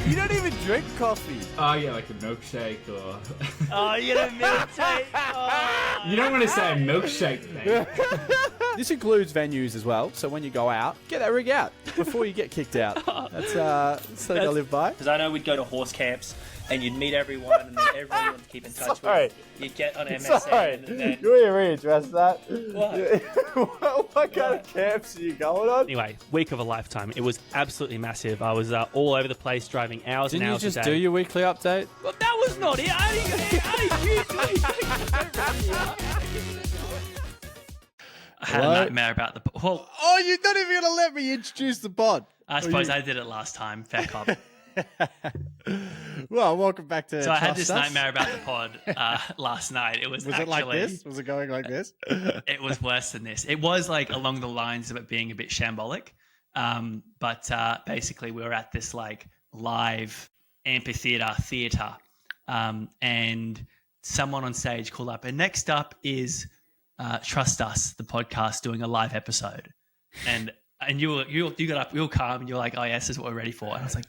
You don't even drink coffee. Oh, yeah, like a milkshake or... Oh, you get a milkshake. Oh. You don't want to say a milkshake, mate. This includes venues as well, so when you go out, get that rig out before you get kicked out. That's something I live by. Because I know we'd go to horse camps and you'd meet everyone and then everyone would keep in touch Sorry. with. You'd get on MSN and then... You want to readdress that? What? What kind of camps are you going on? Anyway, week of a lifetime. It was absolutely massive. I was all over the place, driving hours Didn't and you hours just a do day. your weekly update? Well, that was not it. How did you do it? I had Hello? a nightmare about the... Well, Oh, you're not even going to let me introduce the pod. I suppose I did it last time. Fair cop. Well, welcome back to So I had Trust this Us. nightmare about the pod last night. It was Was actually... it like this? Was it going like this? It was worse than this. It was like along the lines of it being a bit shambolic. But basically we were at this like live amphitheater theater. And someone on stage called up. And next up is Trust Us, the podcast, doing a live episode. And you got up real calm and you're like, oh yes, this is what we're ready for. And I was like,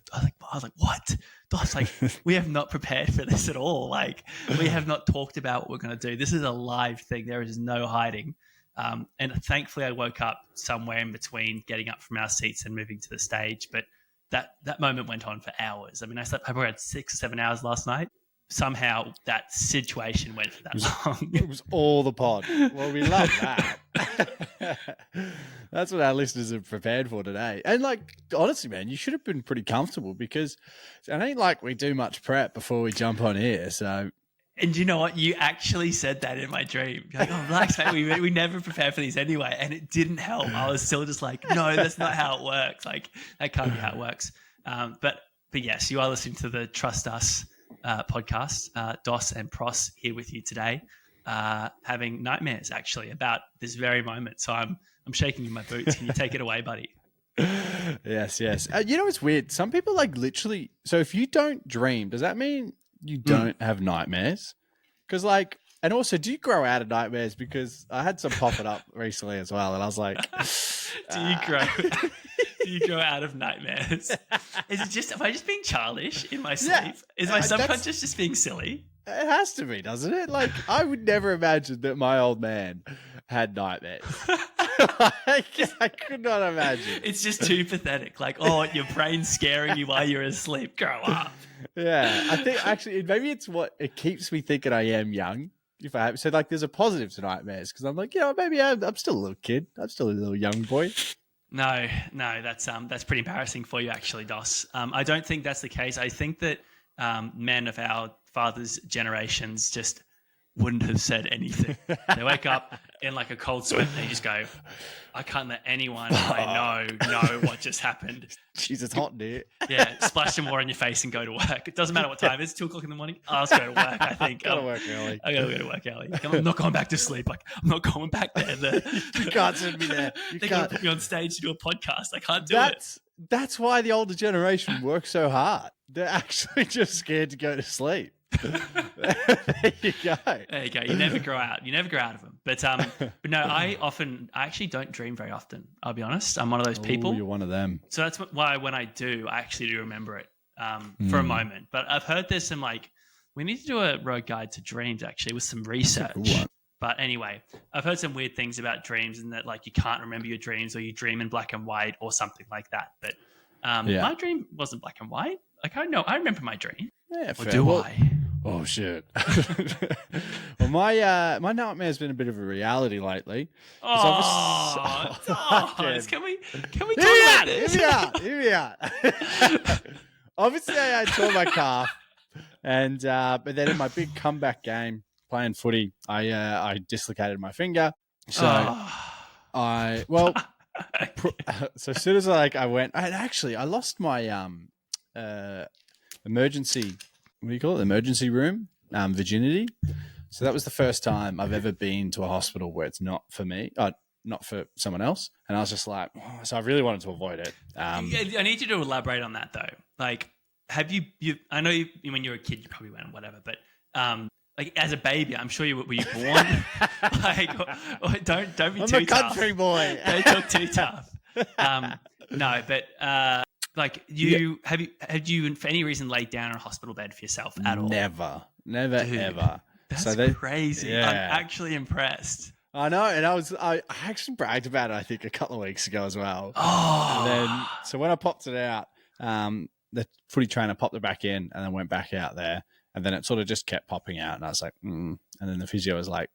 what? I was like, we have not prepared for this at all. Like, we have not talked about what we're going to do. This is a live thing. There is no hiding. And thankfully I woke up somewhere in between getting up from our seats and moving to the stage. But that moment went on for hours. I mean, I slept probably had 6 or 7 hours last night. Somehow that situation went for that long. It was all the pod. Well, we love that. That's what our listeners are prepared for today. And like, honestly, man, you should have been pretty comfortable because it ain't like we do much prep before we jump on here. So, And you know what? You actually said that in my dream. You're like, oh, relax, mate. We never prepare for these anyway. And it didn't help. I was still just like, no, that's not how it works. Like, that can't be how it works. But yes, you are listening to the Trust Us podcast. Dos and Pros here with you today, having nightmares actually about this very moment. So I'm shaking in my boots. Can you take it away, buddy? yes. You know, it's weird. Some people like literally. So if you don't dream, does that mean you don't have nightmares? Because like, and also, do you grow out of nightmares? Because I had some popping up recently as well, and I was like, Do you grow out of nightmares? Am I just being childish in my sleep? Is my subconscious just being silly? It has to be, doesn't it? Like, I would never imagine that my old man had nightmares. I could not imagine. It's just too pathetic. Like, oh, your brain's scaring you while you're asleep. Grow up. Yeah, I think actually maybe it's what it keeps me thinking I am young. If I have, so like, there's a positive to nightmares because I'm like, maybe I'm still a little kid. I'm still a little young boy. No, that's pretty embarrassing for you, actually, Dos. I don't think that's the case. I think that men of our fathers' generations just wouldn't have said anything. They wake up in like a cold sweat and they just go, I can't let anyone I know what just happened. Jeez, it's hot in here. Yeah, splash some water in your face and go to work. It doesn't matter what time it is, 2 o'clock in the morning. I'll just go to work, I think. Gotta work early. I gotta go to work early. I'm not going back to sleep. Like, I'm not going back there. You can't send me there. You They're can't. going to put me on stage to do a podcast. I can't do it. That's why the older generation works so hard. They're actually just scared to go to sleep. There you go. There you go. You never grow out. You never grow out of them. But no, I actually don't dream very often. I'll be honest. I'm one of those people. Ooh, you're one of them. So that's why when I do, I actually do remember it for a moment. But I've heard there's some like, we need to do a road guide to dreams actually with some research. But anyway, I've heard some weird things about dreams and that like you can't remember your dreams or you dream in black and white or something like that. But my dream wasn't black and white. Like I know, I remember my dream. Yeah, Or fair. do Well, I? Oh shit! Well, my nightmare's been a bit of a reality lately. Oh, fucking- can we talk Hear about this? Hear me out. Obviously, I tore my calf, and but then in my big comeback game playing footy, I dislocated my finger. So so as soon as I went, I lost my emergency. What do you call it? Emergency room virginity. So that was the first time I've ever been to a hospital where it's not for me, not for someone else. And I was just like, so I really wanted to avoid it. I need you to elaborate on that though. Like, have you? I know when you were a kid, you probably went whatever, but like as a baby, I'm sure were you born? Like, don't be I'm too a tough. country boy. Don't talk too tough. No, but Like had you for any reason laid down in a hospital bed for yourself at all? Never, Dude, ever. That's crazy. Yeah. I'm actually impressed. I know, and I actually bragged about it, I think, a couple of weeks ago as well. Oh, And then, so when I popped it out, the footy trainer popped it back in and then went back out there. And then it sort of just kept popping out. And I was like, And then the physio was like,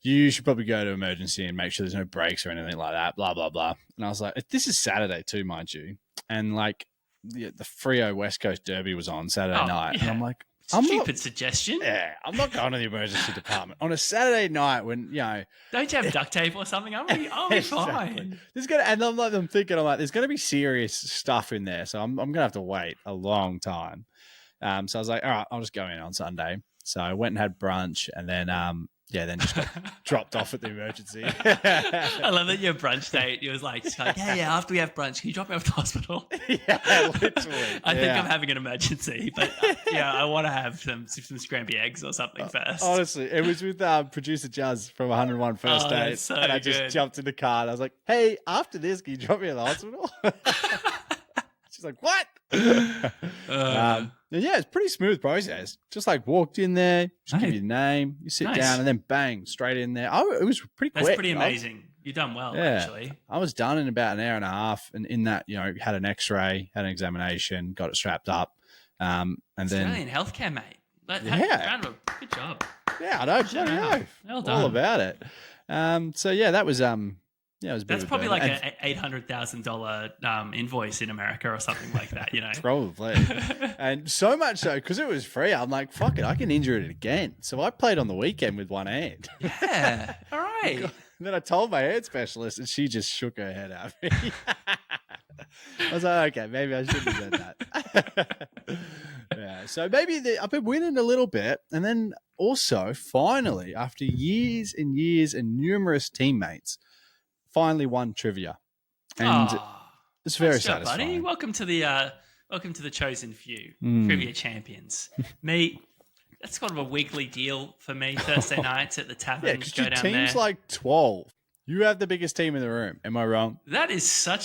you should probably go to emergency and make sure there's no breaks or anything like that, blah, blah, blah. And I was like, this is Saturday too, mind you. And like the Freo West Coast Derby was on Saturday night. yeah. And I'm like, stupid suggestion. Yeah, I'm not going to the emergency department on a Saturday night when, Don't you have duct tape or something? I'll be fine. I'm thinking, there's going to be serious stuff in there. So I'm going to have to wait a long time. So I was like, all right, I'll just go in on Sunday. So I went and had brunch and then, then just got dropped off at the emergency. I love that your brunch date. It was like, yeah, after we have brunch, can you drop me off to the hospital? Yeah, literally. I think I'm having an emergency, but I want to have some scrambled eggs or something first. Honestly, it was with producer Jazz from 101 First Date. So and I just jumped in the car and I was like, hey, after this, can you drop me to the hospital? She's like, what? It's pretty smooth process. Just like walked in there, just give you your name, you sit down, and then bang, straight in there. Oh, it was pretty quick. That's pretty amazing. You've done well, actually. I was done in about an hour and a half, and in that, had an X-ray, had an examination, got it strapped up, and Australian then healthcare, mate. Good job. Yeah, I know. Well done. All about it. That was it was a bit That's of a probably burn. like an $800,000 invoice in America or something like that, Probably. And so much so, because it was free, I'm like, fuck it, I can injure it again. So I played on the weekend with one hand. Yeah. All right. And then I told my hand specialist, and she just shook her head at me. I was like, okay, maybe I shouldn't have said that. Yeah, so maybe I've been winning a little bit. And then also, finally, after years and years and numerous teammates, finally won trivia. And it's very satisfying. Buddy. Welcome to the chosen few, trivia champions. Me, that's kind of a weekly deal for me. Thursday nights at the tavern. Yeah, because your team's like 12. You have the biggest team in the room. Am I wrong? That is so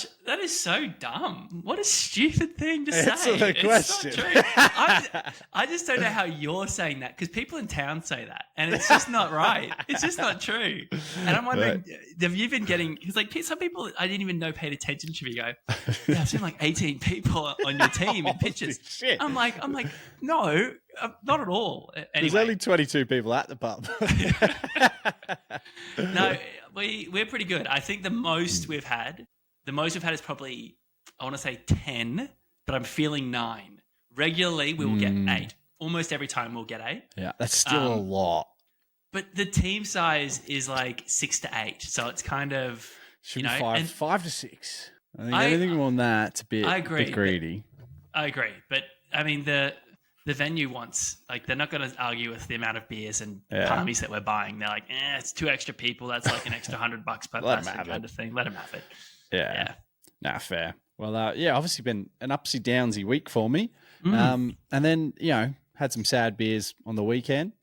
dumb. What a stupid thing to say. Answer the question. It's not true. I just don't know how you're saying that, because people in town say that, and it's just not right. It's just not true. And I'm wondering, have you been getting? Because like some people I didn't even know paid attention to me. Go, yeah, I've seen like 18 people on your team in pictures. Shit. I'm like, no, not at all. Anyway. There's only 22 people at the pub. No, we're pretty good. I think the most we've had is probably, I want to say 10, but I'm feeling 9. Regularly, we will get 8. Almost every time we'll get 8. Yeah, that's still a lot. But the team size is like 6 to 8, so it's kind of Should be 5 to 6. I think anything more than that's a bit greedy. I agree, but I mean the venue wants, like, they're not going to argue with the amount of beers and palmies that we're buying. They're like, it's 2 extra people. That's like an extra $100 per person kind of thing. Let them have it. Yeah. Nah, fair. Well, obviously been an upsy downsy week for me. And then, had some sad beers on the weekend.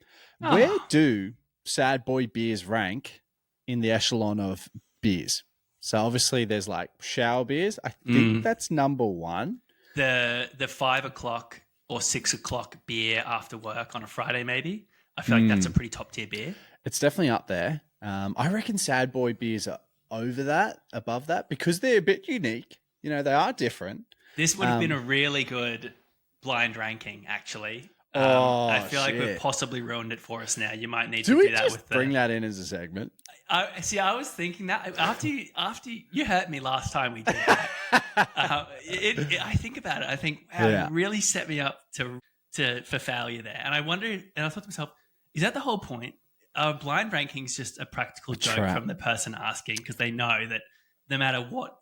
Oh. Where do sad boy beers rank in the echelon of beers? So obviously there's like shower beers. I think that's number 1. The 5 o'clock or 6 o'clock beer after work on a Friday, maybe. I feel like that's a pretty top tier beer. It's definitely up there. I reckon sad boy beers are above that, because they're a bit unique. They are different. This would have been a really good blind ranking, actually. I feel like we've possibly ruined it for us now. You might need to do that with bring that in as a segment. I was thinking that after you hurt me last time we did that. I think about it. I think, wow, it really set me up for failure there. And I wonder, and I thought to myself, is that the whole point? Are blind rankings just a practical joke from the person asking, because they know that no matter what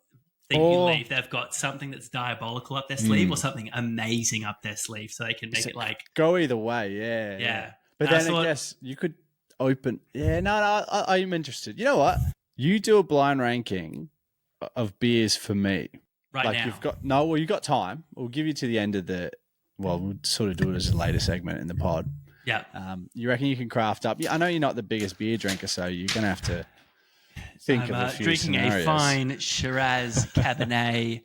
thing you leave, they've got something that's diabolical up their sleeve or something amazing up their sleeve, so they can make it like go either way. Yeah. But then I guess you could open. Yeah, no, I'm interested. You know what? You do a blind ranking of beers for me right like now. You've got time. We'll give you to the end of we'll sort of do it as a later segment in the pod. Yeah. You reckon you can craft up? I know you're not the biggest beer drinker, so you're gonna have to think of a few drinking scenarios. a fine Shiraz Cabernet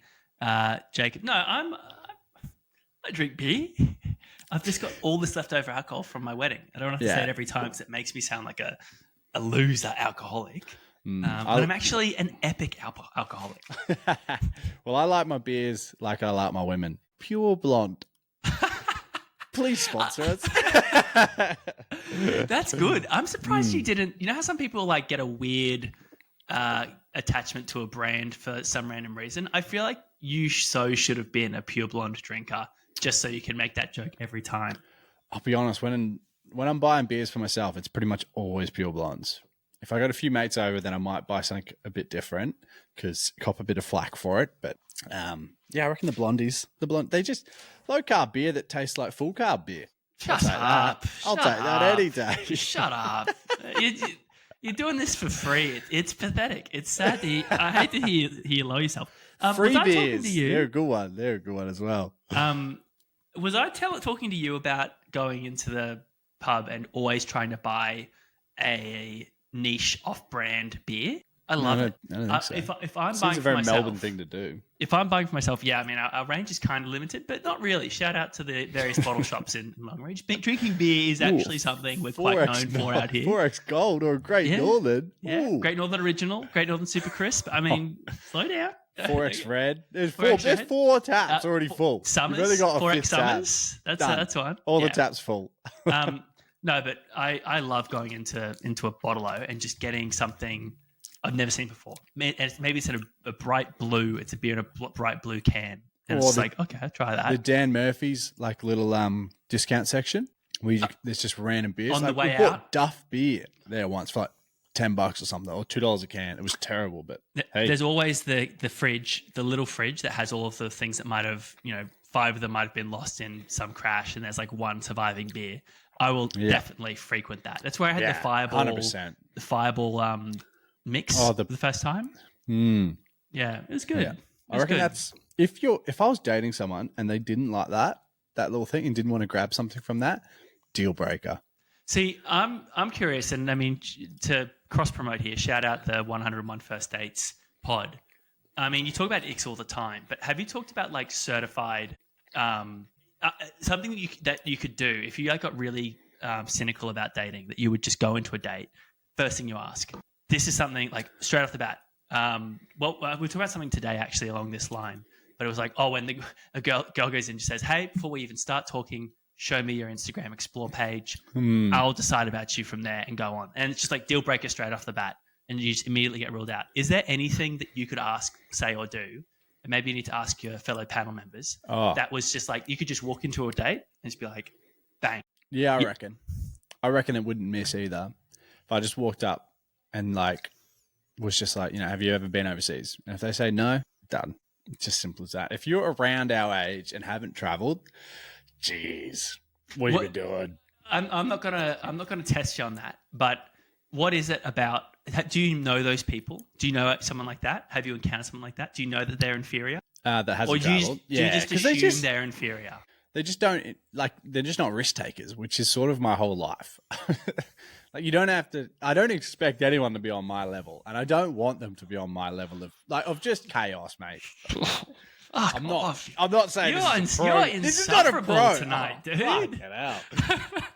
Jacob. No, I drink beer. I've just got all this leftover alcohol from my wedding. I don't have to say it every time because it makes me sound like a loser alcoholic. But I'm actually an epic alcoholic. Well, I like my beers like I like my women. Pure Blonde. Please sponsor us. That's good. I'm surprised you didn't. You know how some people like get a weird attachment to a brand for some random reason? I feel like you should have been a Pure Blonde drinker just so you can make that joke every time. I'll be honest, when I'm buying beers for myself, it's pretty much always Pure Blondes. If I got a few mates over, then I might buy something a bit different because cop a bit of flack for it. But yeah, I reckon the Blondies, they just low carb beer that tastes like full carb beer. Shut up. I'll take that any day. Shut up. You're doing this for free. It's pathetic. It's sad. I hate to hear you lower yourself. Free was beers. I talking to you? They're a good one. They're a good one as well. Was I talking to you about going into the pub and always trying to buy a niche off-brand beer? I love it. I don't think so. If I'm Seems buying a very for myself, Melbourne thing to do. If I'm buying for myself, yeah, I mean, our range is kind of limited, but not really. Shout out to the various bottle shops in Longreach. Drinking beer is actually something we're quite known for out here. 4X Gold or Great Northern. Yeah, Ooh. Great Northern Original, Great Northern Super Crisp. I mean, slow down. 4X Red. There's 4X there's Red. 4 taps already full. Summers, You've only got a 4X fifth Summers. Tap. That's one. All the taps full. No, but I love going into a bottle-o and just getting something I've never seen before. Maybe it's in a bright blue. It's a beer in a bright blue can. And it's like, okay, I'll try that. The Dan Murphy's like little discount section where there's just random beers. On the way we bought out? Duff beer there once for like $10 or something, or $2 a can. It was terrible, but hey. There's always the fridge, the little fridge that has all of the things that might have, 5 of them might have been lost in some crash, and there's like one surviving beer. I will definitely frequent that. That's where I had the Fireball, 100%. The Fireball mix the first time. Yeah, it was good. Yeah. I reckon that's if I was dating someone and they didn't like that little thing and didn't want to grab something from that, deal breaker. See, I'm curious, and I mean to cross promote here. Shout out the 101 First Dates pod. I mean, you talk about Ix all the time, but have you talked about like certified something that you could do if you like got really cynical about dating, that you would just go into a date, first thing you ask, this is something like straight off the bat. We talked about something today actually along this line, but it was like, when a girl goes in and says, hey, before we even start talking, show me your Instagram Explore page. I'll decide about you from there and go on. And it's just like deal breaker straight off the bat, and you just immediately get ruled out. Is there anything that you could ask, say, or do, and maybe you need to ask your fellow panel members, that was just like you could just walk into a date and just be like, bang? Yeah, I reckon it wouldn't miss either. If I just walked up and like was just like, have you ever been overseas? And if they say no, done. It's just simple as that. If you're around our age and haven't traveled, geez, what are you doing? I'm not gonna test you on that. But what is it about? Do you know those people? Do you know someone like that? Have you encountered someone like that? Do you know that they're inferior? That hasn't or traveled. Do you just assume they're inferior? They just don't they're just not risk takers, which is sort of my whole life. Like you don't have to. I don't expect anyone to be on my level, and I don't want them to be on my level of just chaos, mate. I'm not saying you're this is not a pro tonight, dude. Get out.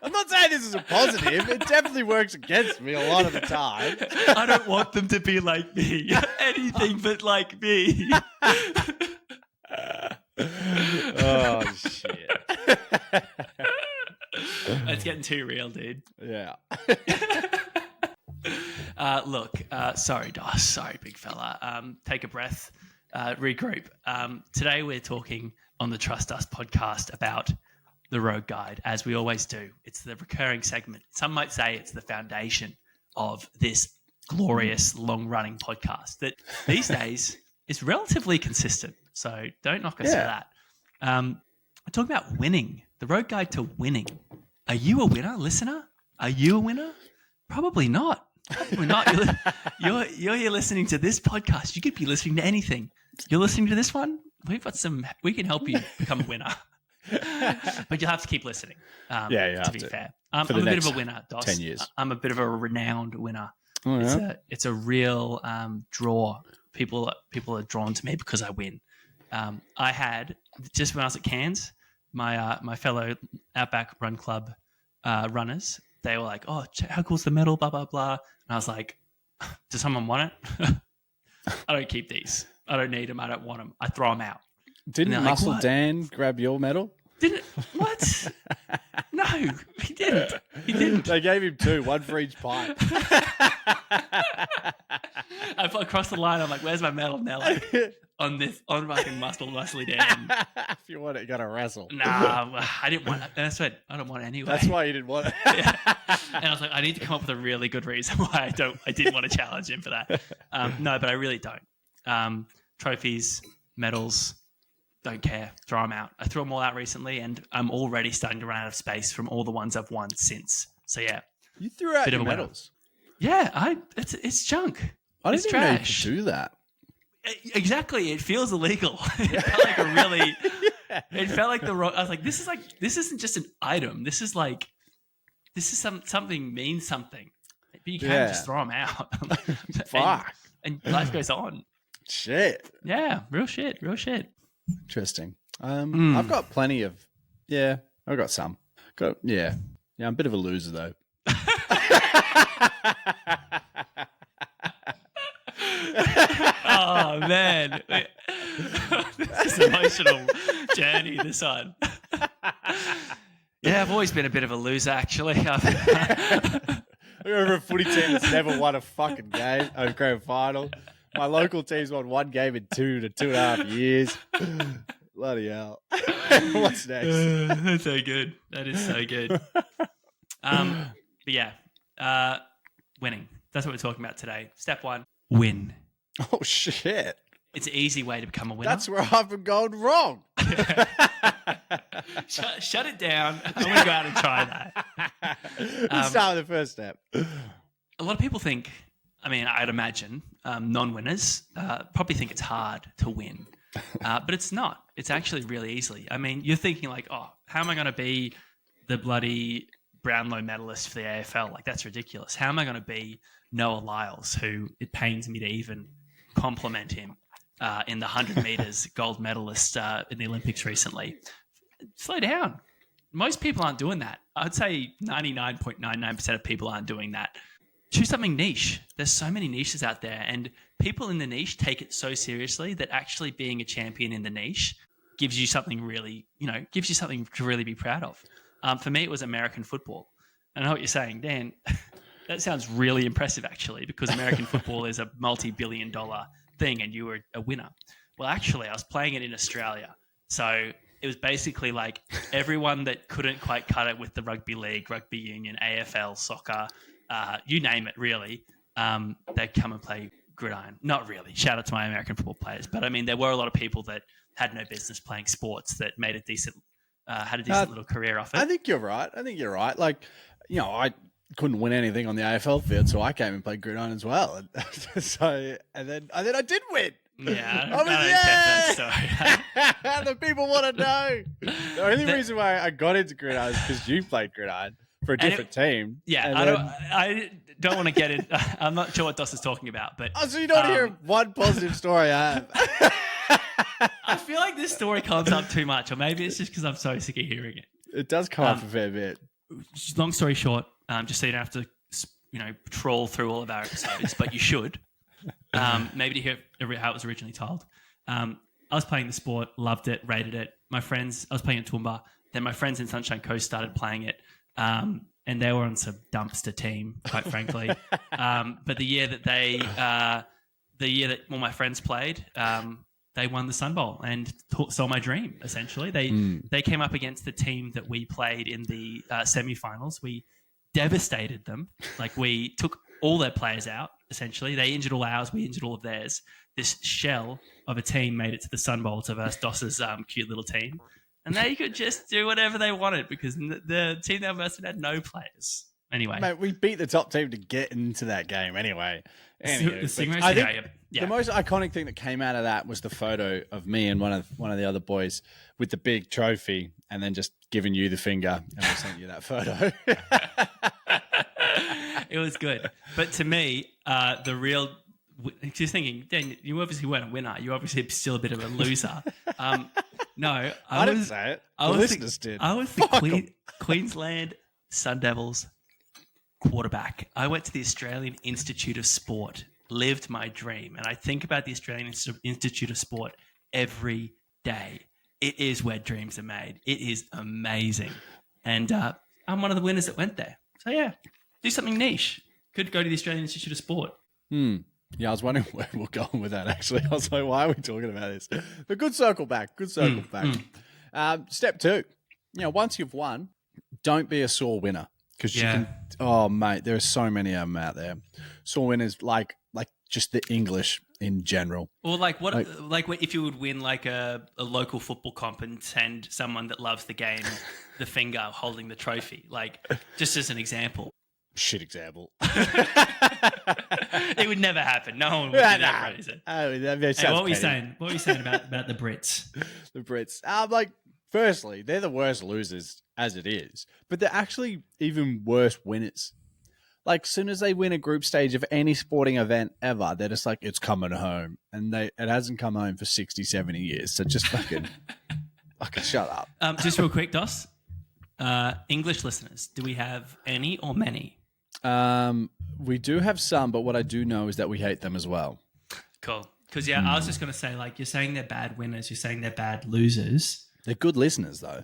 I'm not saying this is a positive. It definitely works against me a lot of the time. I don't want them to be like me. Anything but like me. Oh shit. It's getting too real, dude. Yeah. Look, sorry, Doss. Sorry, big fella. Take a breath. Regroup. Today we're talking on the Trust Us podcast about the Road Guide, as we always do. It's the recurring segment. Some might say it's the foundation of this glorious, long-running podcast that these days is relatively consistent. So don't knock us for that. We're talking about winning, the Road Guide to winning. Are you a winner, listener? Are you a winner? Probably not. Probably not. You're here listening to this podcast. You could be listening to anything. You're listening to this one? We can help you become a winner. But you'll have to keep listening. To be fair. I'm a bit of a winner, Doss. 10 years. I'm a bit of a renowned winner. Oh, yeah? It's a real draw. People are drawn to me because I win. I had just when I was at Cairns, my fellow Outback Run Club runners, they were like, "Oh, how cool's the medal?" Blah blah blah. And I was like, "Does someone want it?" I don't keep these. I don't need them. I don't want them. I throw them out. Didn't And they're like, Muscle "What?" Dan grab your medal? Didn't what? No, he didn't. He didn't. They gave him 2, 1 for each pint. I across the line. I'm like, "Where's my medal?" And they're like, on fucking muscly Dan. If you want it, you got to wrestle. Nah, I didn't want it. And I said, I don't want it anyway. That's why you didn't want it. Yeah. And I was like, I need to come up with a really good reason why I didn't want to challenge him for that. No, but I really don't. Trophies, medals, don't care. Throw them out. I threw them all out recently, and I'm already starting to run out of space from all the ones I've won since. So yeah, You threw out Bit your of a winner. medals. yeah, it's junk. I It's didn't even know you trash. could do that. Exactly, it feels illegal. It felt like a really. It felt like the wrong. I was like, this isn't just an item. This is something means something. But you can't Yeah. just throw them out. Fuck. And life goes on. Shit. Yeah, real shit. Interesting. I've got plenty of. Yeah, I've got some. Yeah. I'm a bit of a loser though. Oh man, this is an emotional journey. This one. Yeah, I've always been a bit of a loser. Actually, I go for a footy team that's never won a fucking game, a grand final. My local team's won 1 game in 2 to 2.5 years. Bloody hell. What's next? That's so good. That is so good. But yeah, winning. That's what we're talking about today. Step 1, win. Oh, shit. It's an easy way to become a winner. That's where I've been going wrong. Shut it down. I'm going to go out and try that. Let's start with the first step. A lot of people think, I mean, I'd imagine non-winners probably think it's hard to win. But it's not. It's actually really easy. I mean, you're thinking like, oh, how am I going to be the bloody Brownlow medalist for the AFL? Like, that's ridiculous. How am I going to be Noah Lyles, who it pains me to even compliment him in the 100 meters gold medalist in the Olympics recently? Slow down. Most people aren't doing that. I'd say 99.99% of people aren't doing that. Choose something niche. There's so many niches out there, and people in the niche take it so seriously that actually being a champion in the niche gives you something really, gives you something to really be proud of. For me, it was American football. I know what you're saying, Dan. That sounds really impressive, actually, because American football is a multi-billion-dollar thing, and you were a winner. Well, actually, I was playing it in Australia, so it was basically like everyone that couldn't quite cut it with the rugby league, rugby union, AFL, soccer, you name it, really. They'd come and play gridiron. Not really. Shout out to my American football players, but I mean, there were a lot of people that had no business playing sports that made a decent, had a decent little career off it. I think you're right. Like, I couldn't win anything on the AFL field, so I came and played gridiron as well. And then I did win. Yeah, I was, I don't get that story. The people want to know. The only reason why I got into gridiron is because you played gridiron for a different team. Yeah, And I don't want to get it. I'm not sure what Dos is talking about, but Oh, so you don't hear one positive story I have. I feel like this story comes up too much, or maybe it's just because I'm so sick of hearing it. It does come up a fair bit. Long story short, just so you don't have to, trawl through all of our episodes, but you should. Maybe to hear how it was originally told. I was playing the sport, loved it, rated it. My friends, I was playing at Toowoomba. Then my friends in Sunshine Coast started playing it. And they were on some dumpster team, quite frankly. But the year that all my friends played, they won the Sun Bowl and saw my dream, essentially. They came up against the team that we played in the semi-finals. We devastated them. Like, we took all their players out, essentially. They injured all ours. We injured all of theirs. This shell of a team made it to the Sun Bowl to versus Doss's cute little team. And they could just do whatever they wanted because the team they versus had no players. Anyway. Mate, we beat the top team to get into that game anyway. Anyway, The Stingrays? I think Yeah. the most iconic thing that came out of that was the photo of me and one of the other boys with the big trophy and then just giving you the finger, and we sent you that photo. It was good. But to me, the real just thinking, Dan, you obviously weren't a winner. You're obviously still a bit of a loser. No, I didn't say it. The listeners did. I was the Queensland Sun Devils quarterback. I went to the Australian Institute of Sport, lived my dream, and I think about the Australian Institute of Sport every day. It is where dreams are made. It is amazing. And I'm one of the winners that went there. So, yeah, do something niche. Could go to the Australian Institute of Sport. Yeah, I was wondering where we're going with that, actually. I was like, why are we talking about this? But good circle back. Good circle back. Step 2. Once you've won, don't be a sore winner. Because you can... Oh, mate, there are so many of them out there. Sore winners, like just the English in general. Or like if you would win like a local football comp and send someone that loves the game the finger holding the trophy. Like, just as an example. Shit example. It would never happen. No one would do that, right, is it? Hey, what were you saying? What were you saying about the Brits? The Brits. Firstly, they're the worst losers as it is, but they're actually even worse winners. Like, soon as they win a group stage of any sporting event ever, they're just like, it's coming home. And it hasn't come home for 60, 70 years. So just fucking shut up. Just real quick, Dos. English listeners, do we have any or many? We do have some, but what I do know is that we hate them as well. Cool. Because, I was just going to say, like, you're saying they're bad winners. You're saying they're bad losers. They're good listeners, though.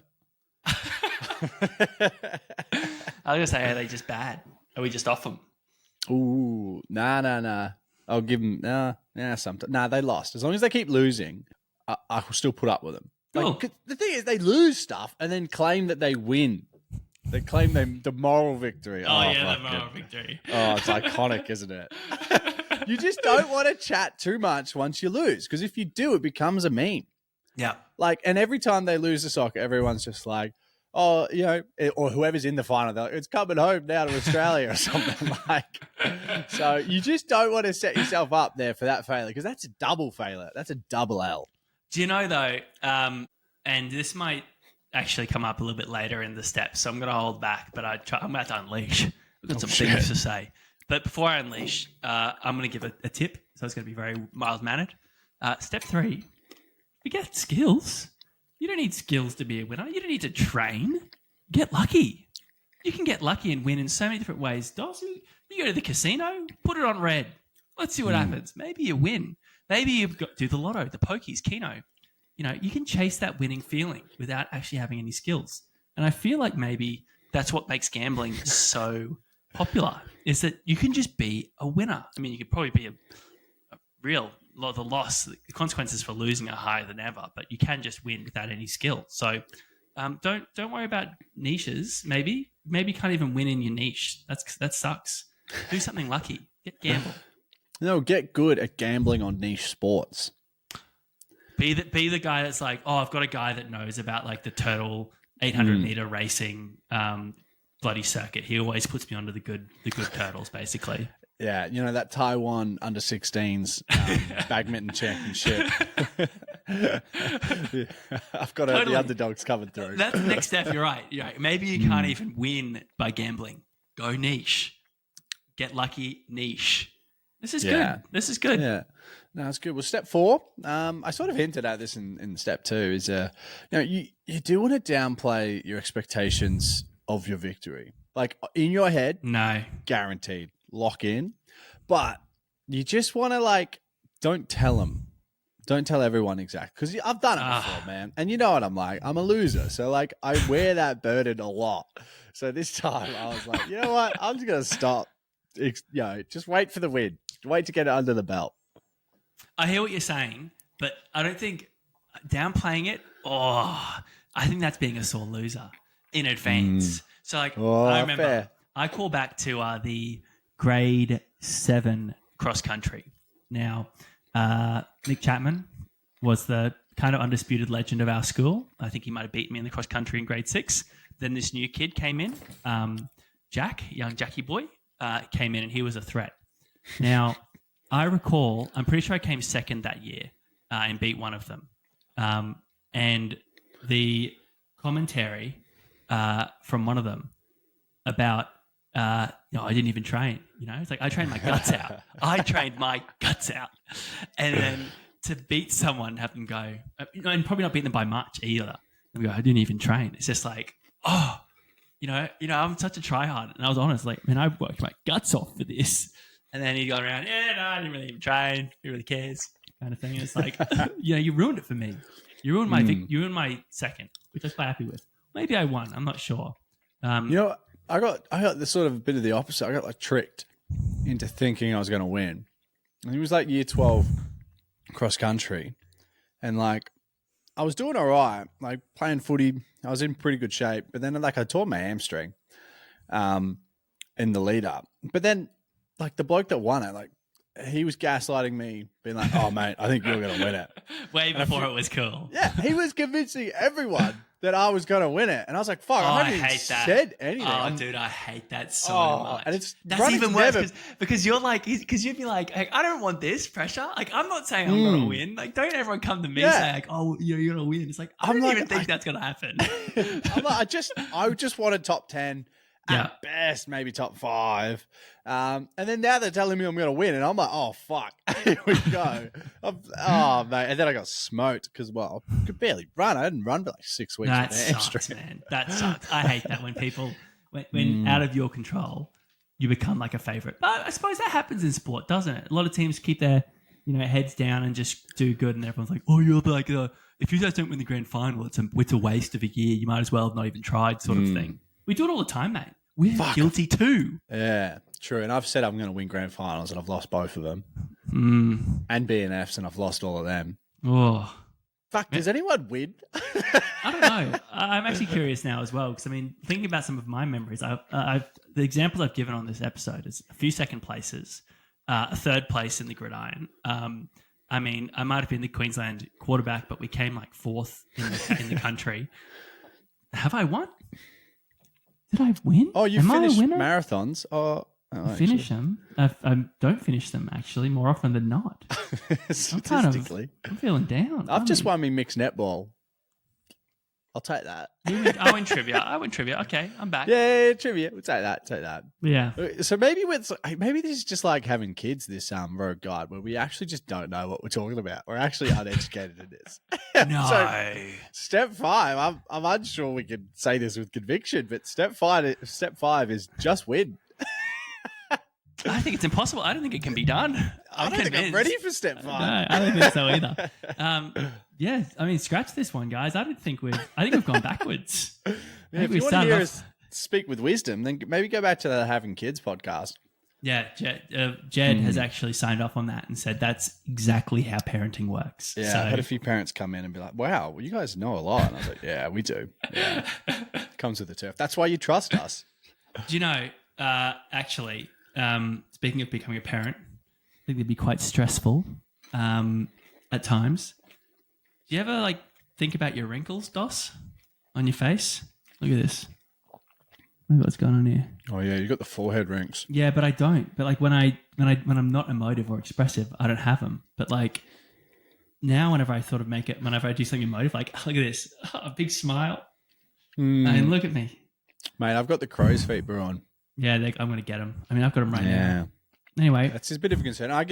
I was going to say, are they just bad? Are we just off them? Ooh, nah. I'll give them, sometimes. Nah, they lost. As long as they keep losing, I will still put up with them. Like, 'cause the thing is, they lose stuff and then claim that they win. They claim the moral victory. The moral victory. Oh, it's iconic, isn't it? You just don't want to chat too much once you lose, because if you do, it becomes a meme. Yeah. Like, and every time they lose the soccer, everyone's just like, oh, or whoever's in the final, they're like, it's coming home now to Australia or something like. So you just don't want to set yourself up there for that failure, because that's a double failure. That's a double L. Do you know, though, and this might actually come up a little bit later in the steps, so I'm going to hold back, but I'm about to unleash. I've got some things to say. But before I unleash, I'm going to give a tip, so it's going to be very mild-mannered. Step 3, forget skills. You don't need skills to be a winner. You don't need to train. Get lucky. You can get lucky and win in so many different ways. Dos, you go to the casino, put it on red. Let's see what happens. Maybe you win. Maybe you've got do the lotto, the pokies, Keno. You can chase that winning feeling without actually having any skills. And I feel like maybe that's what makes gambling so popular, is that you can just be a winner. I mean, you could probably be a real... the loss, the consequences for losing are higher than ever, but you can just win without any skill. So don't worry about niches. Maybe you can't even win in your niche. That sucks. Do something lucky. Gamble. No, get good at gambling on niche sports. Be the guy that's like, oh, I've got a guy that knows about like the turtle 800 meter racing bloody circuit. He always puts me onto the good turtles, basically. Yeah, that Taiwan under-16s badminton championship. I've got the underdogs covered through. That's the next step. You're right. Maybe you can't even win by gambling. Go niche. Get lucky, niche. This is good. This is good. Yeah. No, it's good. Well, step 4, I sort of hinted at this in step 2, is you do want to downplay your expectations of your victory. Like, in your head, no, guaranteed. Lock in, but you just want to don't tell them. Don't tell everyone exactly, because I've done it before, man. And you know what I'm like. I'm a loser. So I wear that burden a lot. So this time I was like, you know what? I'm just going to stop. Just wait for the win. Wait to get it under the belt. I hear what you're saying, but I don't think downplaying it, I think that's being a sore loser in advance. So I remember, fair. I call back to the grade 7 cross country. Now, Nick Chapman was the kind of undisputed legend of our school. I think he might have beaten me in the cross country in grade 6. Then this new kid came in, young Jackie boy, came in and he was a threat. Now, I recall, I'm pretty sure I came second that year and beat one of them. And the commentary from one of them about I didn't even train. It's like I trained my guts out. I trained my guts out, and then to beat someone, have them go, and probably not beat them by much either. And go, I didn't even train. It's just like, I'm such a tryhard, and I was honest, like, man, I worked my guts off for this. And then he got around, I didn't really even train. Who really cares? Kind of thing. And it's like, you ruined it for me. You ruined my you ruined my second, which I was quite happy with. Maybe I won. I'm not sure. I got this sort of a bit of the opposite. I got like tricked into thinking I was going to win. And it was like year 12 cross country, and like I was doing all right, like playing footy. I was in pretty good shape, but then like I tore my hamstring, in the lead up. But then like the bloke that won it, like he was gaslighting me, being like, "Oh mate, I think you're going to win it." Way before it was cool. Yeah, he was convincing everyone that I was going to win it, and I was like, "Fuck, I haven't even said anything." Oh, dude, I hate that so much. And that's even worse because you're like, because you'd be like, I don't want this pressure. Like, I'm not saying I'm going to win. Like, don't everyone come to me saying like, "Oh, you're going to win." It's like I don't even think that's going to happen. I'm like, I just wanted top 10. At best, maybe top 5. And then now they're telling me I'm going to win, and I'm like, oh, fuck. Here we go. Oh, mate. And then I got smoked because, well, I could barely run. I hadn't run for like 6 weeks. That sucks, man. That sucks. I hate that when people, when out of your control, you become like a favorite. But I suppose that happens in sport, doesn't it? A lot of teams keep their, heads down and just do good, and everyone's like, oh, you're like, if you guys don't win the grand final, it's a waste of a year. You might as well have not even tried, sort of thing. We do it all the time, mate. We're guilty too. Yeah, true. And I've said I'm going to win grand finals, and I've lost both of them. And BNFs, and I've lost all of them. Oh, fuck! Does anyone win? I don't know. I'm actually curious now as well, because thinking about some of my memories. The examples I've given on this episode is a few second places, a third place in the gridiron. I might have been the Queensland quarterback, but we came like 4th in the country. Have I won? Did I win? Oh, you finished marathons? Finish them. I don't finish them, actually, more often than not. Statistically. I'm feeling down. I've just won me mixed netball. I'll take that. I win trivia. Okay, I'm back. Yeah, trivia. We'll take that. Yeah. So maybe this is just like having kids, this road guide, where we actually just don't know what we're talking about. We're actually uneducated in this. No. So, step 5, I'm unsure we can say this with conviction, but step 5 is just win. I think it's impossible. I don't think it can be done. I don't think I'm ready for step 5. No, I don't think so either. Yeah, scratch this one, guys. I think we've gone backwards. Yeah, if you want to hear us speak with wisdom, then maybe go back to the Having Kids podcast. Yeah, Jed has actually signed off on that and said that's exactly how parenting works. Yeah, I had a few parents come in and be like, wow, well, you guys know a lot. And I was like, yeah, we do. Yeah. Comes with the turf. That's why you trust us. Do you know, actually, speaking of becoming a parent, I think it'd be quite stressful at times. Do you ever think about your wrinkles, Dos, on your face? Look at this. Look at what's going on here. Oh yeah, you got the forehead rings. Yeah, but I don't. But when I'm not emotive or expressive, I don't have them. But now, whenever I sort of whenever I do something emotive, look at this, a big smile, and look at me, mate. I've got the crow's feet, Bruin. Yeah, I'm going to get them. I've got them right now. Anyway, that's a bit of a concern. I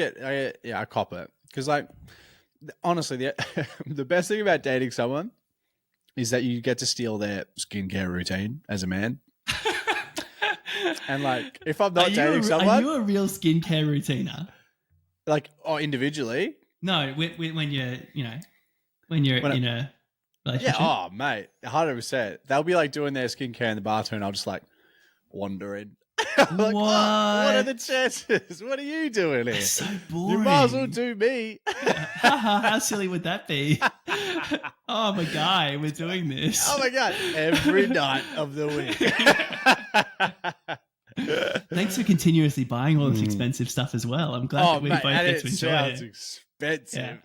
cop it because honestly, the best thing about dating someone is that you get to steal their skincare routine as a man. And if I'm not dating someone, are you a real skincare routiner? Individually? No, when you're in a relationship. Yeah, oh mate, 100%. They'll be doing their skincare in the bathroom, and I'll just wandering. What? What are the chances? What are you doing here? That's so boring. You might as well do me. How silly would that be? Oh my god, we're doing this. Oh my god, every night of the week. Thanks for continuously buying all this expensive stuff as well. I'm glad that we both get to enjoy it. Sounds expensive.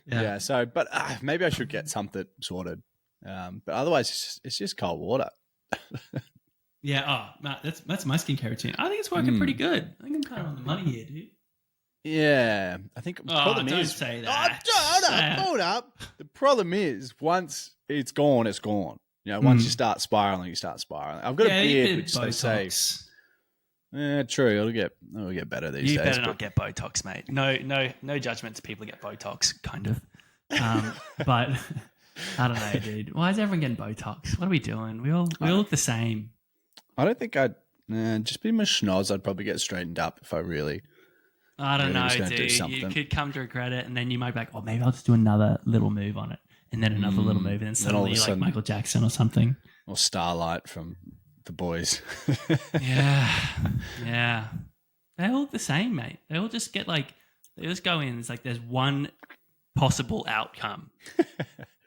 Yeah. So, but maybe I should get something sorted. But otherwise, it's just cold water. Yeah. Oh, that's my skincare routine. I think it's working pretty good. I think I'm kind of on the money here, dude. Yeah, I think. Don't say that. Hold up. The problem is, once it's gone, it's gone. You know, once you start spiraling, you start spiraling. I've got a beard, which they say. Yeah, true. It'll get better these days. You better not get Botox, mate. No judgment to people who get Botox, kind of. But I don't know, dude. Why is everyone getting Botox? What are we doing? We all look the same. I don't think I'd just be my schnoz. I'd probably get straightened up if I really. I don't know, dude. You could come to regret it, and then you might be like, "Oh, maybe I'll just do another little move on it, and then another little move, and then suddenly you're like Michael Jackson or something, or Starlight from The Boys." yeah. They all look the same, mate. They all just get they just go in. It's like there's one possible outcome,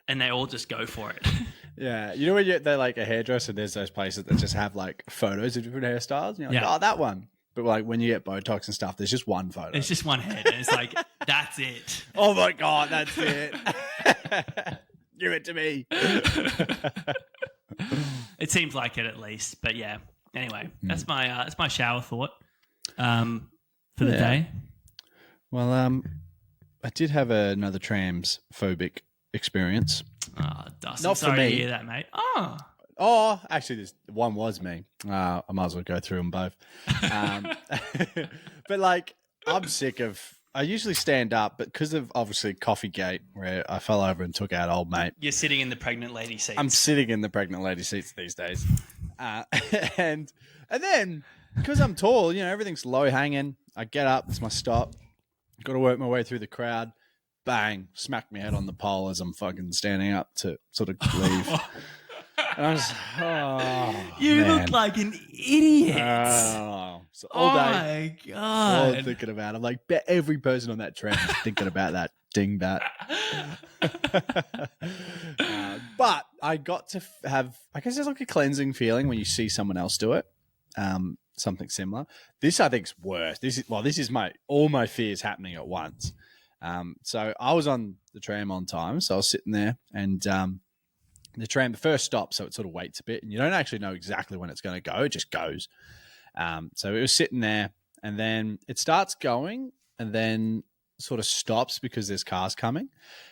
and they all just go for it. Yeah, you know when they're like a hairdresser, there's those places that just have like photos of different hairstyles. And you're like, oh, that one. But like when you get Botox and stuff, there's just one photo. It's just one head, and it's like that's it. Oh my god, that's it. Give it to me. It seems like it at least, but yeah. Anyway, that's my shower thought for the day. Well, I did have another trams phobic experience. Oh, Dustin, not sorry for me. to hear that, mate. Oh, actually, this one was me. I might as well go through them both. But like, I'm sick of. I usually stand up, but because of obviously Coffeegate, where I fell over and took out old mate. You're sitting in the pregnant lady seats. I'm sitting in the pregnant lady seats these days, and then because I'm tall, you know, everything's low hanging. I get up. It's my stop. Got to work my way through the crowd. Bang! Smack my head on the pole as I'm fucking standing up to sort of leave. And I was, you look like an idiot. So all day, my God. all I'm thinking about. I'm like, bet every person on that tram is thinking about that dingbat. But I got to have, I guess there's like a cleansing feeling when you see someone else do it. Something similar. This I think is worse. This is all my fears happening at once. So I was on the tram on time, so I was sitting there, and the tram, the first stop, so it sort of waits a bit, and you don't actually know exactly when it's going to go. It just goes. So it was sitting there, and then it starts going, and then sort of stops because there's cars coming,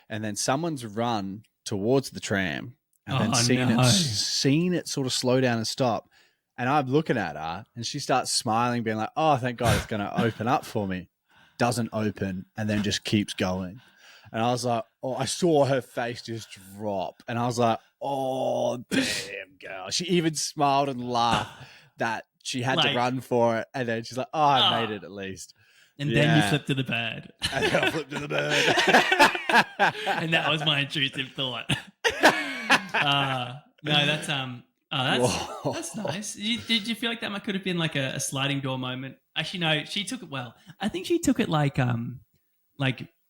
and then someone's run towards the tram, and then seen it sort of slow down and stop. And I'm looking at her, and she starts smiling, being like, "Oh, thank God, it's going to open up for me." Doesn't open, and then just keeps going. And I was like, oh, I saw her face just drop. And I was like, oh, damn, girl. She even smiled and laughed that she had to run for it. And then she's like, oh, I made it at least. And then you flipped to the bird. And then I flipped to the bird. And that was my intrusive thought. No, that's nice. Did you feel like that could have been like a sliding door moment? Actually, no, she took it well. I think she took it like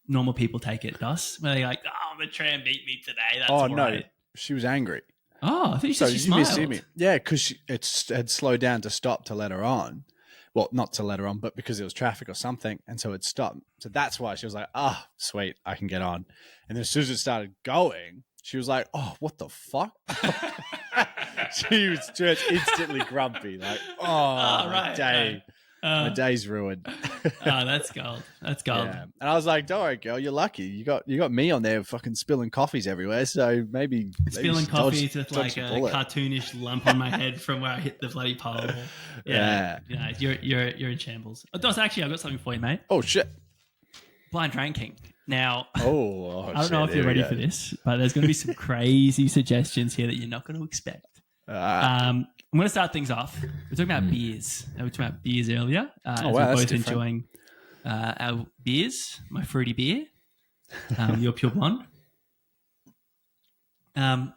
normal people take it, Dust, where they're like, oh, the tram beat me today. That's all right. No, she was angry. Oh, I think she smiled. Me. Yeah, because it had slowed down to stop to let her on. Well, not to let her on, but because there was traffic or something, and so it stopped. So that's why she was like, oh, sweet, I can get on. And then as soon as it started going, she was like, oh, what the fuck? She was just instantly grumpy, like, my day. My day's ruined. That's gold. That's gold. Yeah. And I was like, don't worry, girl, you're lucky. You got me on there fucking spilling coffees everywhere, so maybe spilling coffees with like a cartoonish lump on my head from where I hit the bloody pole. Yeah. You're in shambles. Oh, Dos, actually, I've got something for you, mate. Oh shit. Blind ranking. Now, I don't know if you're ready for this, but there's going to be some crazy suggestions here that you're not going to expect. I'm going to start things off. We're talking about beers. We were talking about beers earlier. We're both enjoying our beers. My fruity beer, your pure blonde. Different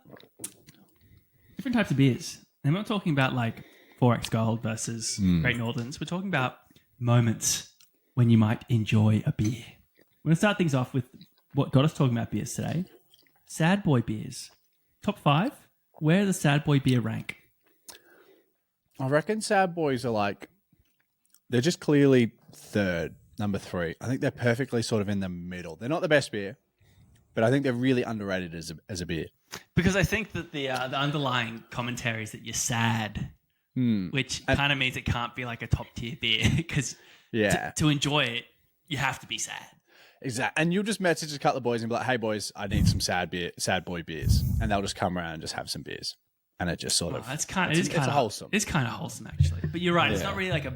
types of beers. And we're not talking about like 4X Gold versus Great Northerns. We're talking about moments when you might enjoy a beer. We're going to start things off with what got us talking about beers today. Sad boy beers. Top 5. Where does Sad Boy beer rank? I reckon Sad Boys are they're just clearly number 3. I think they're perfectly sort of in the middle. They're not the best beer, but I think they're really underrated as a beer. Because I think that the underlying commentary is that you're sad, which kind of means it can't be like a top tier beer because to enjoy it, you have to be sad. Exactly. And you'll just message a couple of boys and be like, hey, boys, I need some sad boy beers. And they'll just come around and just have some beers. and it just sort Oh, of that's kind of, it's kind of wholesome. It's kind of wholesome, actually. But you're right. It's Yeah. not really like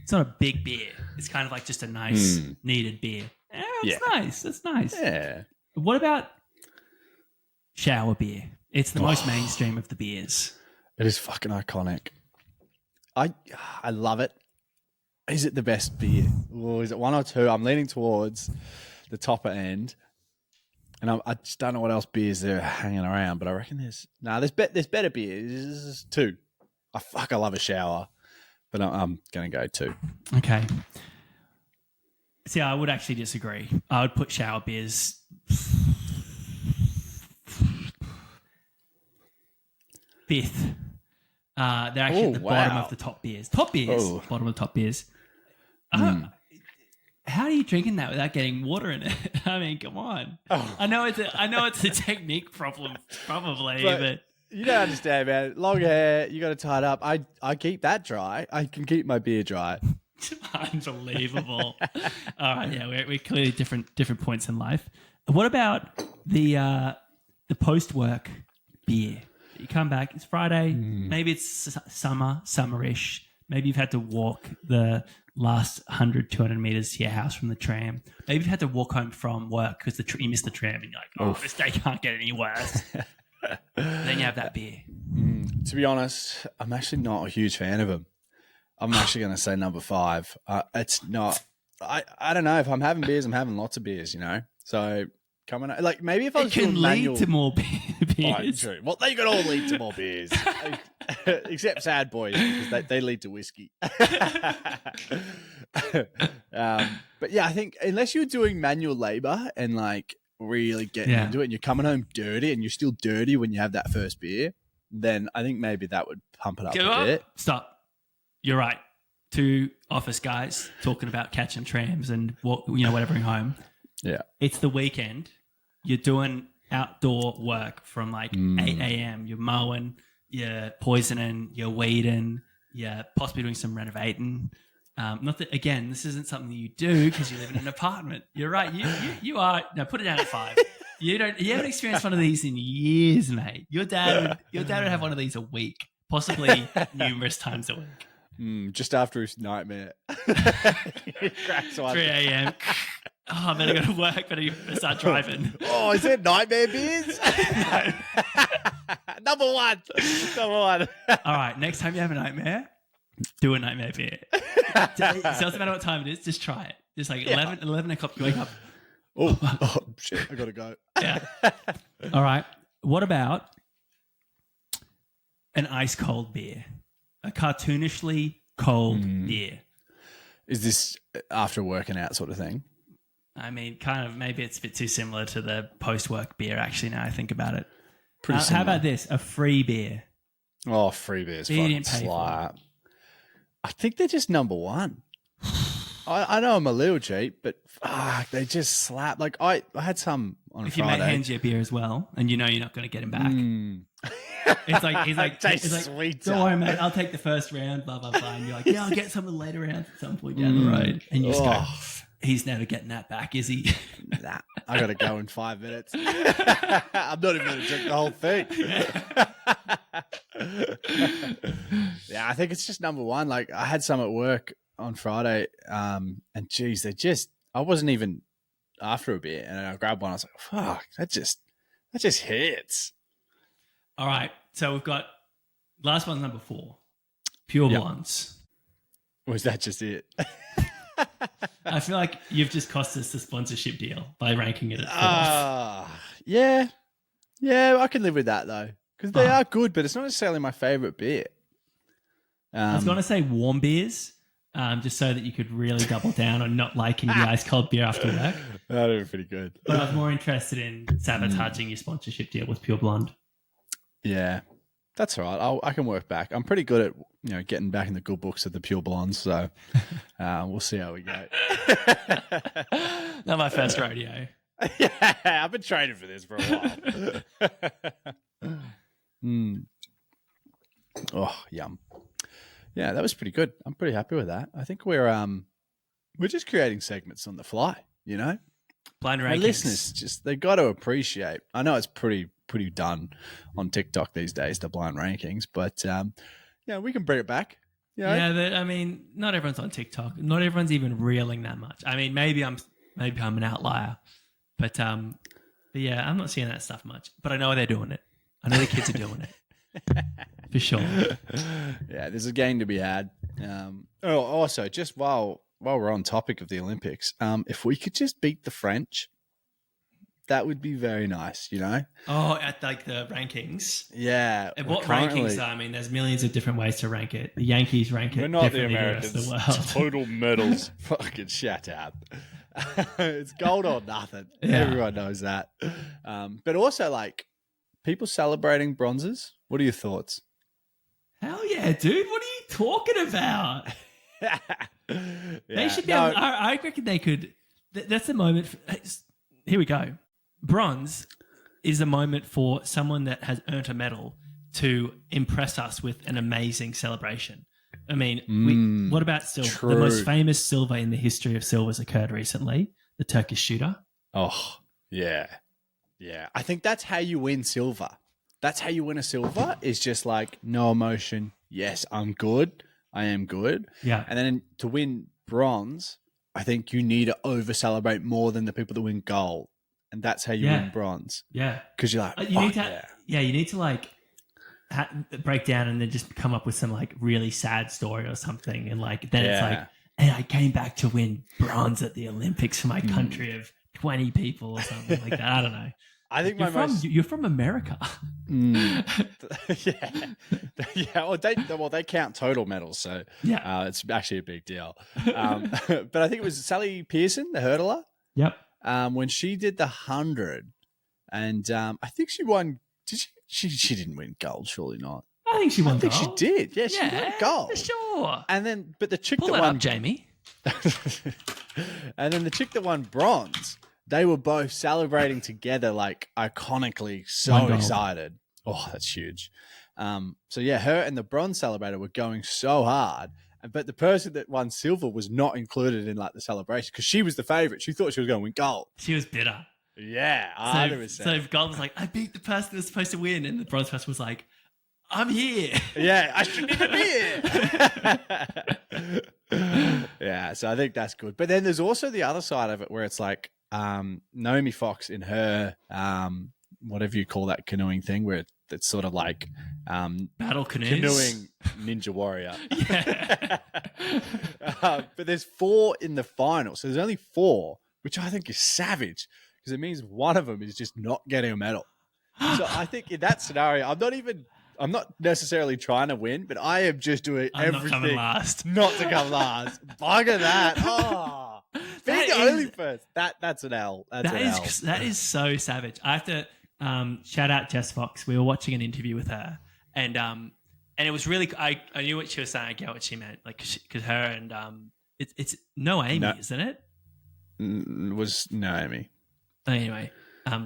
it's not a big beer. It's kind of like just a nice, needed beer. Yeah, it's nice. That's nice. Yeah. What about shower beer? It's the most mainstream of the beers. It is fucking iconic. I love it. Is it the best beer? Or is it one or two? I'm leaning towards the topper end. And I just don't know what else beers there are hanging around, but I reckon there's better beers. There's two. I love a shower, but I'm going to go two. Okay. See, I would actually disagree. I would put shower beers fifth. They're actually at the bottom of the top beers. Bottom of the top beers. How are you drinking that without getting water in it? I mean, come on. Oh. I know it's a technique problem, probably, but you don't understand, man. Long hair, you got to tie it up. I keep that dry. I can keep my beer dry. unbelievable. All right, yeah, we're clearly different points in life. What about the post work beer? You come back, it's Friday, maybe it's summerish. Maybe you've had to walk the last 100, 200 meters to your house from the tram. Maybe you've had to walk home from work because you missed the tram and you're like, oh, this day can't get any worse. Then you have that beer. To be honest, I'm actually not a huge fan of them. I'm actually going to say number 5. It's not. I don't know. If I'm having beers, I'm having lots of beers. So coming like maybe if I was it can doing lead manual to more beers. Oh, true. Well, they could all lead to more beers, except Sad Boys because they lead to whiskey. But yeah, I think unless you're doing manual labor and like really getting into it, and you're coming home dirty, and you're still dirty when you have that first beer, then I think maybe that would pump it up a bit. Stop. You're right. 2 office guys talking about catching trams and whatever home. Yeah, it's the weekend. You're doing outdoor work from like 8 a.m. You're mowing, you're poisoning, you're weeding, you're possibly doing some renovating. Not that again, this isn't something you do because you live in an apartment. You're right. You are. No, put it down at 5. You haven't experienced one of these in years, mate. Your dad would have one of these a week, possibly numerous times a week. Just after his nightmare. 3 a.m. Oh, I better go to work. Better start driving. Oh, is it nightmare beers? Number one. All right. Next time you have a nightmare, do a nightmare beer. It doesn't matter what time it is. Just try it. Just like 11 o'clock, you wake up. Oh, shit. I got to go. Yeah. All right. What about an ice cold beer? A cartoonishly cold beer. Is this after working out sort of thing? I mean, kind of, maybe it's a bit too similar to the post-work beer, actually, now I think about it. Pretty similar. How about this? A free beer. Oh, free beers. You Fucking didn't pay slap. I think they're just number 1. I know I'm a little cheap, but fuck, they just slap. Like, I had some on if Friday. If your mate hands you a beer as well, and you know you're not going to get him back. It's like, he's like, sweet. Don't worry, mate, I'll take the first round, blah, blah, blah. And you're like, yeah, I'll get some of the later rounds at some point down the road. And you just go, he's never getting that back, is he? Nah, I got to go in 5 minutes. I'm not even going to drink the whole thing. Yeah, I think it's just number 1. Like, I had some at work on Friday, and geez, I wasn't even after a beer, and I grabbed one. I was like, fuck, that just hits. All right, so we've got last one's number 4, Pure Blondes. Was that just it? I feel like you've just cost us the sponsorship deal by ranking it at 4th. Yeah, I can live with that though, because they are good, but it's not necessarily my favorite beer. I was going to say warm beers, just so that you could really double down on not liking the ice cold beer after work. That would be pretty good. But I was more interested in sabotaging your sponsorship deal with Pure Blonde. Yeah, that's all right. I can work back. I'm pretty good at getting back in the good books of the Pure Blondes. So we'll see how we go. Not my first rodeo. Yeah, I've been training for this for a while. Oh, yum. Yeah, that was pretty good. I'm pretty happy with that. I think we're just creating segments on the fly. Blind My rankings. listeners just they got to appreciate. I know it's pretty done on TikTok these days, the blind rankings, but yeah, we can bring it back. You know? Yeah, I mean, not everyone's on TikTok. Not everyone's even reeling that much. I mean, maybe I'm an outlier, but yeah, I'm not seeing that stuff much. But I know they're doing it. I know the kids are doing it for sure. Yeah, there's a game to be had. Also, just while we're on topic of the Olympics, if we could just beat the French, that would be very nice. You know? Oh, at like the rankings. Yeah. And what currently- rankings? I mean, there's millions of different ways to rank it. The Yankees rank it We're not the differently than the rest of Americans. the world. Total medals. Fucking shut up. It's gold or nothing. Yeah. Everyone knows that. But also, like, people celebrating bronzes. What are your thoughts? Hell yeah, dude! What are you talking about? They should be. I reckon they could. That's the moment. Here we go. Bronze is a moment for someone that has earned a medal to impress us with an amazing celebration. I mean, what about silver? true. The most famous silver in the history of silvers occurred recently. The Turkish shooter. Oh, yeah. Yeah. I think that's how you win silver. That's how you win a silver is just like no emotion. Yes, I'm good. I am good. Yeah. And then to win bronze, I think you need to over celebrate more than the people that win gold. And that's how you Yeah. win bronze. Yeah. Because you're like, You need "Fuck to, yeah." you need to like break down and then just come up with some like really sad story or something, and like then it's like, and I came back to win bronze at the Olympics for my country of 20 people or something like that. I don't know. I think You're from America. yeah, yeah. Well, they count total medals, so Yeah. it's actually a big deal. But I think it was Sally Pearson, the hurdler, Yep. when she did the 100, and I think she won. Did she? She didn't win gold, surely not. I think she won I think gold. she did. Yeah, she won gold. Sure. And then, but the chick Pull that that won up, Jamie. and then the chick that won bronze, they were both celebrating together, like iconically, Won so gold. excited. Oh, that's huge. So yeah, her and the bronze celebrator were going so hard, but the person that won silver was not included in like the celebration because she was the favorite. She thought she was going to win gold. She was bitter. Yeah, So, 100%. so gold was like, I beat the person that was supposed to win, and the bronze person was like, I'm here. Yeah, I shouldn't even be here. Yeah, so I think that's good. But then there's also the other side of it where it's like Naomi Fox in her whatever you call that canoeing thing, where it's sort of like Battle canoes. canoeing Ninja Warrior. Yeah. But there's 4 in the final, so there's only 4, which I think is savage because it means one of them is just not getting a medal. So I think in that scenario, I'm not necessarily trying to win, but I am just doing I'm not everything coming last. not to come last. Bugger that. Oh, being That only is- first. That's an L. That's an L. That is so savage. I have to shout out Jess Fox. We were watching an interview with her, and it was really. I knew what she was saying. I get what she meant. Like because her and it's Noemi, No. isn't it? Was Naomi. Anyway,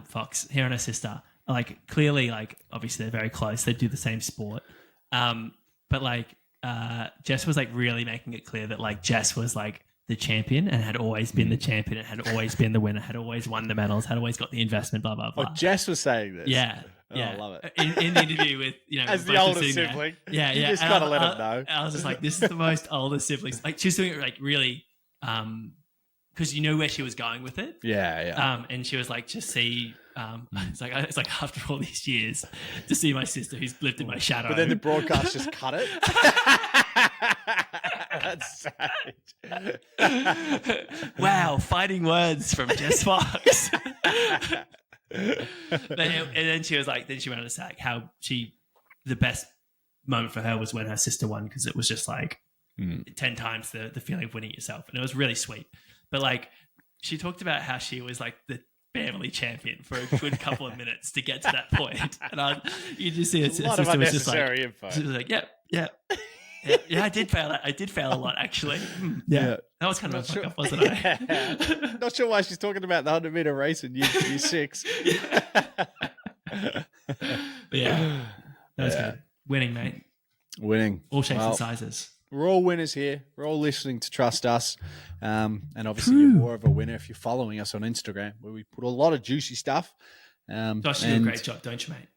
Fox, her and her sister, like clearly, like obviously they're very close. They do the same sport, but like Jess was like really making it clear that like Jess was like the champion and had always been the champion and had always been the winner, had always won the medals, had always got the investment, blah blah Oh, blah. Jess was saying this. Yeah. Oh, Yeah, I love it. In the interview with As both the of older sitting there. sibling. Yeah, You yeah. just And gotta let him know. I was just like, this is the most older siblings. Like she was doing it like really, because you know where she was going with it. Yeah, yeah. And she was like, just see, it's like after all these years, to see my sister who's lived in my shadow. But then the broadcast just cut it. That's savage. Wow, fighting words from Jess Fox. And then she was like, then she went on to say like, how the best moment for her was when her sister won because it was just like 10 times the feeling of winning yourself, and it was really sweet. But like, she talked about how she was like the family champion for a good couple of minutes to get to that point, and you just see her A lot sister of was just like, unnecessary info. she was like, yeah. Yeah, I did fail. I did fail a lot, actually. Yeah. That was kind of a fuck Sure. up, wasn't it? Yeah. Not sure why she's talking about the 100-meter race in year 6. But yeah, that was Yeah. good. Winning, mate. Winning. All shapes Well, and sizes. We're all winners here. We're all listening to Trust Us. And obviously, you're more of a winner if you're following us on Instagram, where we put a lot of juicy stuff. Josh, you do a great job, don't you, mate?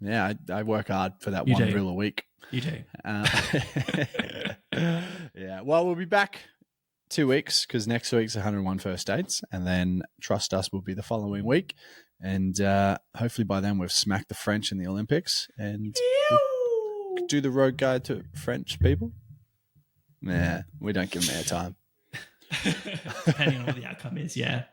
Yeah. I work hard for that You one do. reel a week. You do. Yeah. Well, we'll be back 2 weeks because next week's 101 First Dates, and then Trust Us will be the following week. And hopefully by then we've smacked the French in the Olympics and do the road guide to French people. Nah, we don't give them airtime. Depending on what the outcome is, yeah.